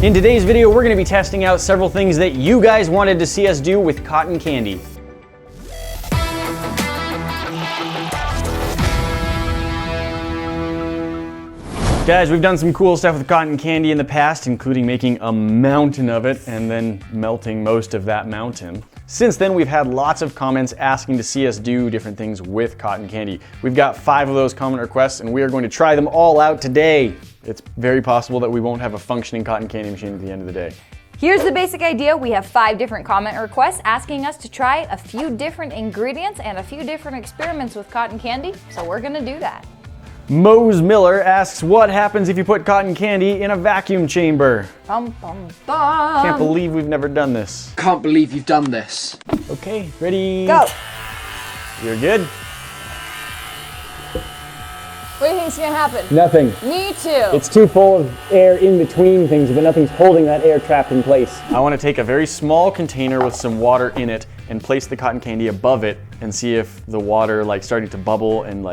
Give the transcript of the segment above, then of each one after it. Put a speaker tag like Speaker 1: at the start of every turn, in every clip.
Speaker 1: In today's video, we're going to be testing out several things that you guys wanted to see us do with cotton candy. Guys, we've done some cool stuff with cotton candy in the past, including making a mountain of it and then melting most of that mountain. Since then, we've had lots of comments asking to see us do different things with cotton candy. We've got 5 of those comment requests, and we are going to try them all out today. It's very possible that we won't have a functioning cotton candy machine at the end of the day.
Speaker 2: Here's the basic idea. We have 5 different comment requests asking us to try a few different ingredients and a few different experiments with cotton candy, so we're gonna do that.
Speaker 1: Mose Miller asks, what happens if you put cotton candy in a vacuum chamber?
Speaker 2: Bum, bum, bum.
Speaker 1: Can't believe we've never done this.
Speaker 3: Can't believe you've done this.
Speaker 1: Okay, ready?
Speaker 2: Go.
Speaker 1: You're good?
Speaker 2: What do you think's gonna happen?
Speaker 1: Nothing.
Speaker 2: Me too.
Speaker 1: It's too full of air in between things, but nothing's holding that air trapped in place. I want to take a very small container with some water in it and place the cotton candy above it and see if the water starting to bubble and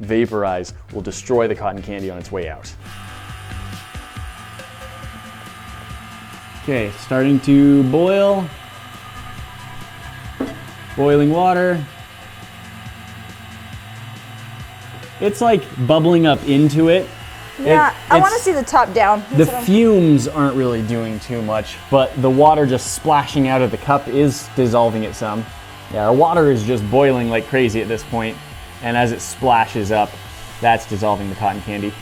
Speaker 1: vaporize will destroy the cotton candy on its way out. Okay, starting to boil. Boiling water. It's bubbling up into it.
Speaker 2: Yeah, I want to see the top down.
Speaker 1: The fumes aren't really doing too much, but the water just splashing out of the cup is dissolving it some. Yeah, our water is just boiling like crazy at this point. And as it splashes up, that's dissolving the cotton candy.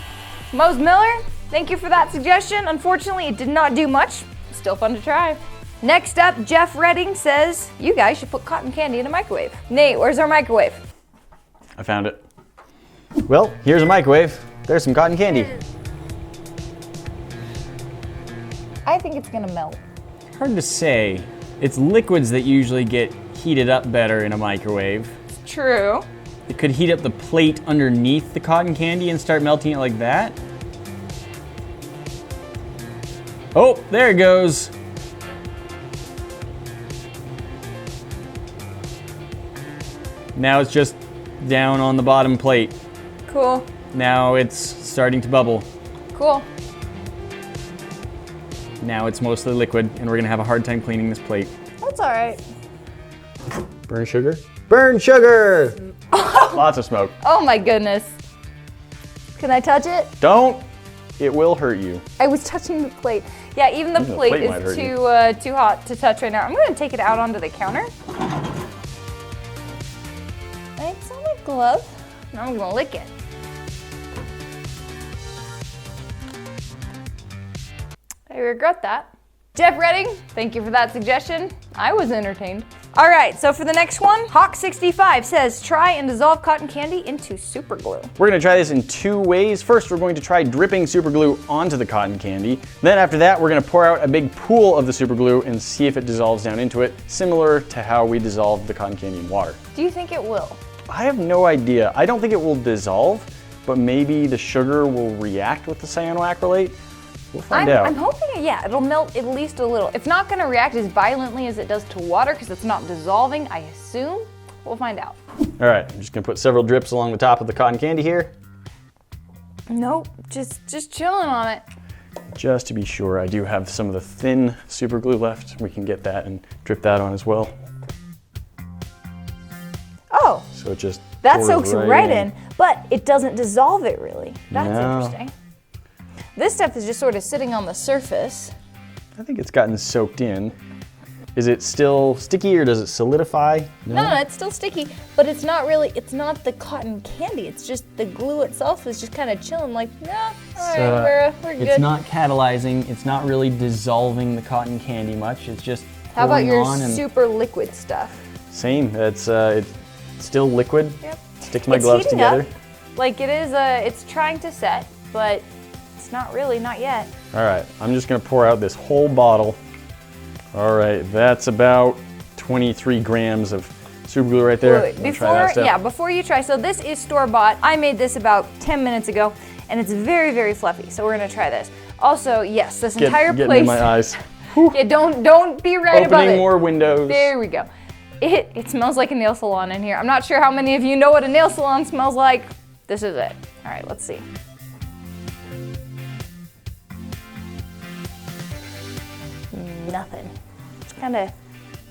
Speaker 2: Mose Miller, thank you for that suggestion. Unfortunately, it did not do much. Still fun to try. Next up, Jeff Redding says, you guys should put cotton candy in a microwave. Nate, where's our microwave?
Speaker 1: I found it. Well, here's a microwave. There's some cotton candy.
Speaker 2: I think it's gonna melt.
Speaker 1: Hard to say. It's liquids that usually get heated up better in a microwave.
Speaker 2: True.
Speaker 1: It could heat up the plate underneath the cotton candy and start melting it like that. Oh, there it goes. Now it's just down on the bottom plate.
Speaker 2: Cool.
Speaker 1: Now it's starting to bubble.
Speaker 2: Cool.
Speaker 1: Now it's mostly liquid, and we're gonna have a hard time cleaning this plate.
Speaker 2: That's all right.
Speaker 1: Burn sugar? Burn sugar! Lots of smoke.
Speaker 2: Oh my goodness. Can I touch it?
Speaker 1: Don't. It will hurt you.
Speaker 2: I was touching the plate. Yeah, even the plate is too hot to touch right now. I'm gonna take it out onto the counter. It's on my glove. Now I'm gonna lick it. I regret that. Jeff Redding, thank you for that suggestion. I was entertained. All right, so for the next one, Hawk65 says, try and dissolve cotton candy into super glue.
Speaker 1: We're gonna try this in 2 ways. First, we're going to try dripping super glue onto the cotton candy. Then after that, we're gonna pour out a big pool of the super glue and see if it dissolves down into it, similar to how we dissolved the cotton candy in water.
Speaker 2: Do you think it will?
Speaker 1: I have no idea. I don't think it will dissolve, but maybe the sugar will react with the cyanoacrylate. We'll find out.
Speaker 2: I'm hoping, yeah, it'll melt at least a little. It's not gonna react as violently as it does to water because it's not dissolving, I assume. We'll find out.
Speaker 1: All right, I'm just gonna put several drips along the top of the cotton candy here.
Speaker 2: Nope, just chilling on it.
Speaker 1: Just to be sure, I do have some of the thin super glue left. We can get that and drip that on as well.
Speaker 2: Oh,
Speaker 1: so it just
Speaker 2: that soaks right in, but it doesn't dissolve it really. That's interesting. This stuff is just sort of sitting on the surface.
Speaker 1: I think it's gotten soaked in. Is it still sticky or does it solidify?
Speaker 2: No, it's still sticky, but it's not the cotton candy. It's just the glue itself is just kind of chilling like, yeah, all right, we're good.
Speaker 1: It's not catalyzing. It's not really dissolving the cotton candy much. It's just
Speaker 2: How about your super liquid stuff?
Speaker 1: Same, it's still liquid.
Speaker 2: Yep.
Speaker 1: Sticks my gloves together.
Speaker 2: Up. Like it is, it's trying to set, but it's not yet.
Speaker 1: All right, I'm just gonna pour out this whole bottle. All right, that's about 23 grams of super glue right there.
Speaker 2: Wait, before you try, so this is store-bought. I made this about 10 minutes ago, and it's very, very fluffy, so we're gonna try this. Also, yes, this entire place.
Speaker 1: Getting in my eyes.
Speaker 2: Yeah, don't be right above it.
Speaker 1: Opening more windows.
Speaker 2: There we go. It smells like a nail salon in here. I'm not sure how many of you know what a nail salon smells like. This is it. All right, let's see. nothing. It's kind of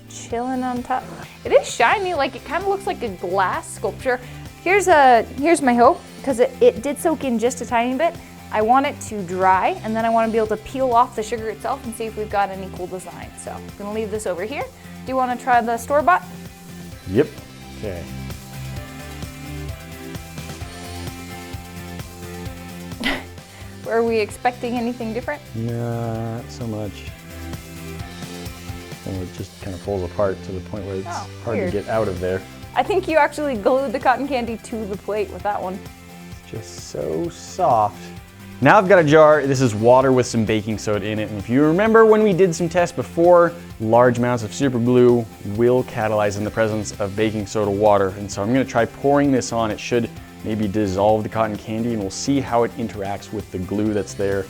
Speaker 2: chilling on top. It is shiny, like it kind of looks like a glass sculpture. Here's my hope, because it did soak in just a tiny bit. I want it to dry, and then I want to be able to peel off the sugar itself and see if we've got any cool designs. So I'm gonna leave this over here. Do you want to try the store-bought?
Speaker 1: Yep. Okay.
Speaker 2: Are we expecting anything different?
Speaker 1: Not so much. And it just kind of falls apart to the point where it's hard to get out of there.
Speaker 2: I think you actually glued the cotton candy to the plate with that one.
Speaker 1: It's just so soft. Now I've got a jar. This is water with some baking soda in it. And if you remember when we did some tests before, large amounts of super glue will catalyze in the presence of baking soda water. And so I'm gonna try pouring this on. It should maybe dissolve the cotton candy, and we'll see how it interacts with the glue that's there.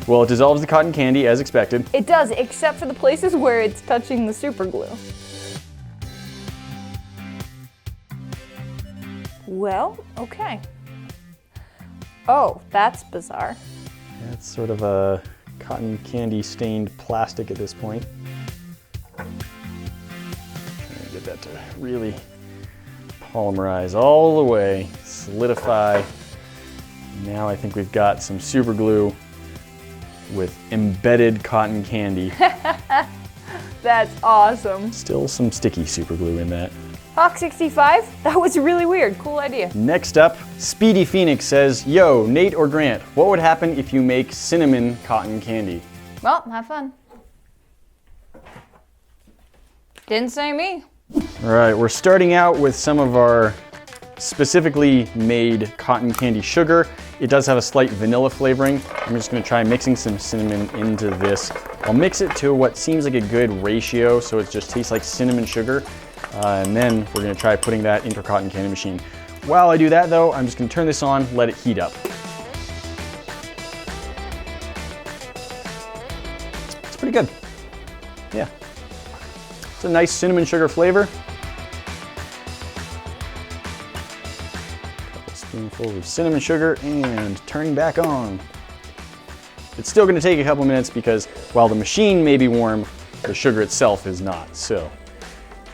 Speaker 1: Well, it dissolves the cotton candy as expected.
Speaker 2: It does, except for the places where it's touching the super glue. Well, okay. Oh, that's bizarre.
Speaker 1: That's sort of a cotton candy stained plastic at this point. Trying to get that to really polymerize all the way, solidify. Now I think we've got some super glue with embedded cotton candy.
Speaker 2: That's awesome.
Speaker 1: Still some sticky super glue in that.
Speaker 2: Hawk 65, that was really weird. Cool idea.
Speaker 1: Next up, Speedy Phoenix says, yo, Nate or Grant, what would happen if you make cinnamon cotton candy?
Speaker 2: Well, have fun. Didn't say me.
Speaker 1: All right, we're starting out with some of our specifically made cotton candy sugar. It does have a slight vanilla flavoring. I'm just gonna try mixing some cinnamon into this. I'll mix it to what seems like a good ratio, so it just tastes like cinnamon sugar. And then we're gonna try putting that into a cotton candy machine. While I do that though, I'm just gonna turn this on, let it heat up. It's pretty good. Yeah. It's a nice cinnamon sugar flavor. Couple spoonfuls of cinnamon sugar and turning back on. It's still gonna take a couple minutes because while the machine may be warm, the sugar itself is not, so.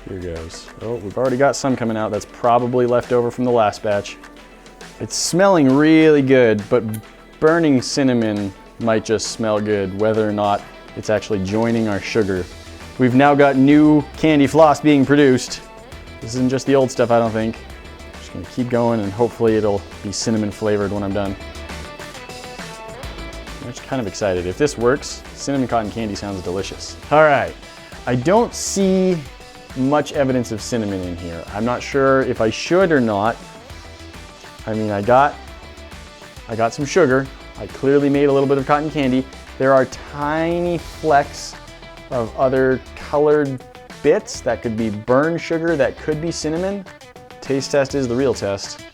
Speaker 1: Here goes. Oh, we've already got some coming out. That's probably left over from the last batch. It's smelling really good, but burning cinnamon might just smell good, whether or not it's actually joining our sugar. We've now got new candy floss being produced. This isn't just the old stuff, I don't think. I'm just gonna keep going and hopefully it'll be cinnamon flavored when I'm done. I'm actually kind of excited. If this works, cinnamon cotton candy sounds delicious. All right, I don't see much evidence of cinnamon in here. I'm not sure if I should or not. I mean, I got some sugar. I clearly made a little bit of cotton candy. There are tiny flecks of other colored bits that could be burned sugar, that could be cinnamon. Taste test is the real test.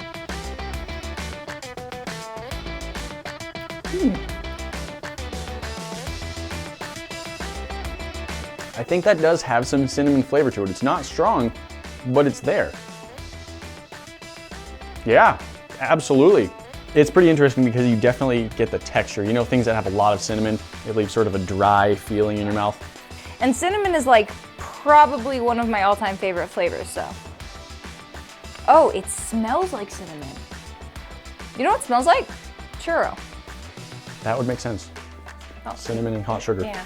Speaker 1: I think that does have some cinnamon flavor to it. It's not strong, but it's there. Yeah, absolutely. It's pretty interesting because you definitely get the texture. You know, things that have a lot of cinnamon, it leaves sort of a dry feeling in your mouth.
Speaker 2: And cinnamon is like probably one of my all-time favorite flavors, so. Oh, it smells like cinnamon. You know what it smells like? Churro.
Speaker 1: That would make sense.
Speaker 2: Oh.
Speaker 1: Cinnamon and hot sugar.
Speaker 2: Yeah.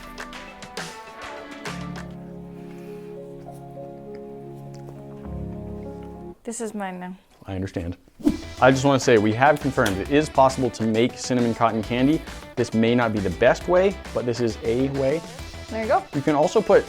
Speaker 2: This is mine now.
Speaker 1: I understand. I just want to say we have confirmed it is possible to make cinnamon cotton candy. This may not be the best way, but this is a way.
Speaker 2: There you go.
Speaker 1: You can also put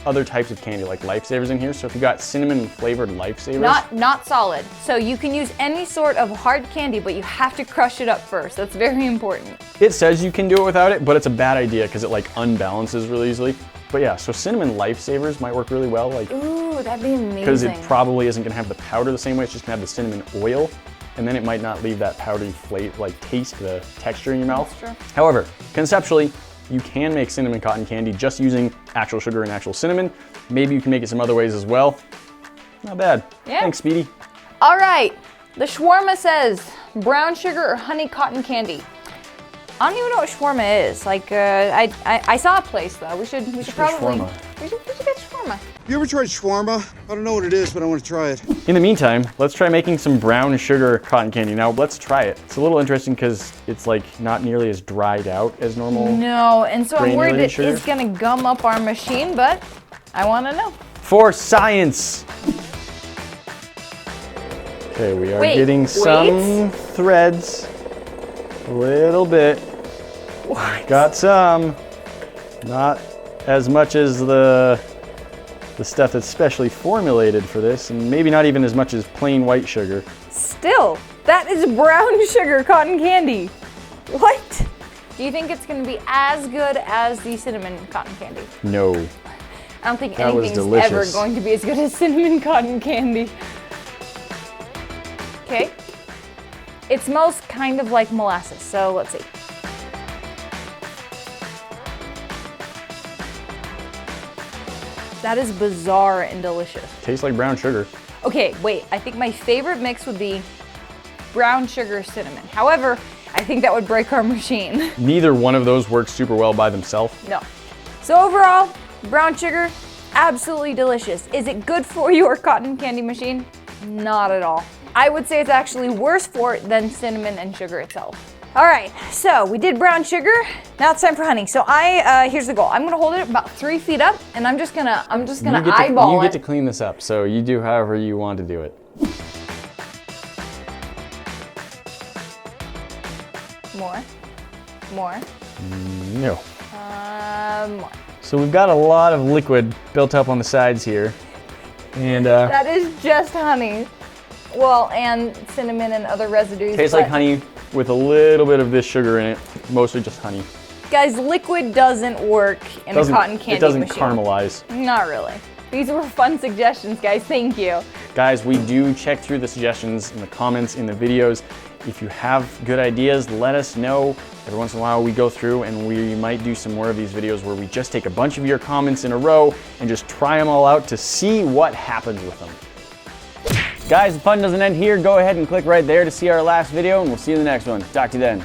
Speaker 1: other types of candy like Lifesavers in here. So if you got cinnamon flavored Lifesavers.
Speaker 2: Not solid. So you can use any sort of hard candy, but you have to crush it up first. That's very important.
Speaker 1: It says you can do it without it, but it's a bad idea because it like unbalances really easily. But yeah, so cinnamon Lifesavers might work really well. Like,
Speaker 2: ooh, that'd be amazing.
Speaker 1: Because it probably isn't gonna have the powder the same way, it's just gonna have the cinnamon oil, and then it might not leave that powdery flavor, like taste, the texture in your mouth.
Speaker 2: That's true.
Speaker 1: However, conceptually, you can make cinnamon cotton candy just using actual sugar and actual cinnamon. Maybe you can make it some other ways as well. Not bad.
Speaker 2: Yeah.
Speaker 1: Thanks, Speedy.
Speaker 2: All right, the shawarma says brown sugar or honey cotton candy. I don't even know what shawarma is. Like, I saw a place though. We should probably we should get shawarma.
Speaker 3: You ever tried shawarma? I don't know what it is, but I want to try it.
Speaker 1: In the meantime, let's try making some brown sugar cotton candy. Now, let's try it. It's a little interesting because it's like not nearly as dried out as normal.
Speaker 2: No, and so I'm worried
Speaker 1: granulated
Speaker 2: it's gonna gum up our machine, but I want to know.
Speaker 1: For science. Okay, we are getting some threads. A little bit.
Speaker 2: What?
Speaker 1: Got some. Not as much as the stuff that's specially formulated for this, and maybe not even as much as plain white sugar.
Speaker 2: Still, that is brown sugar cotton candy. What? Do you think it's going to be as good as the cinnamon cotton candy?
Speaker 1: No.
Speaker 2: I don't think
Speaker 1: That was
Speaker 2: anything's
Speaker 1: delicious.
Speaker 2: ever going to be as good as cinnamon cotton candy. Okay. It smells kind of like molasses, so let's see. That is bizarre and delicious.
Speaker 1: Tastes like brown sugar.
Speaker 2: Okay, wait, I think my favorite mix would be brown sugar cinnamon. However, I think that would break our machine.
Speaker 1: Neither one of those works super well by themselves.
Speaker 2: No. So overall, brown sugar, absolutely delicious. Is it good for your cotton candy machine? Not at all. I would say it's actually worse for it than cinnamon and sugar itself. All right, so we did brown sugar. Now it's time for honey. So here's the goal. I'm gonna hold it about 3 feet up, and I'm just gonna eyeball it.
Speaker 1: You get to clean this up, so you do however you want to do it.
Speaker 2: More.
Speaker 1: No.
Speaker 2: More.
Speaker 1: So we've got a lot of liquid built up on the sides here, and
Speaker 2: That is just honey. Well, and cinnamon and other residues.
Speaker 1: tastes like honey with a little bit of this sugar in it, mostly just honey.
Speaker 2: Guys, liquid doesn't work in a cotton candy machine.
Speaker 1: It doesn't caramelize.
Speaker 2: Not really. These were fun suggestions, guys. Thank you.
Speaker 1: Guys, we do check through the suggestions in the comments, in the videos. If you have good ideas, let us know. Every once in a while we go through and we might do some more of these videos where we just take a bunch of your comments in a row and just try them all out to see what happens with them. Guys, the fun doesn't end here. Go ahead and click right there to see our last video, and we'll see you in the next one. Talk to you then.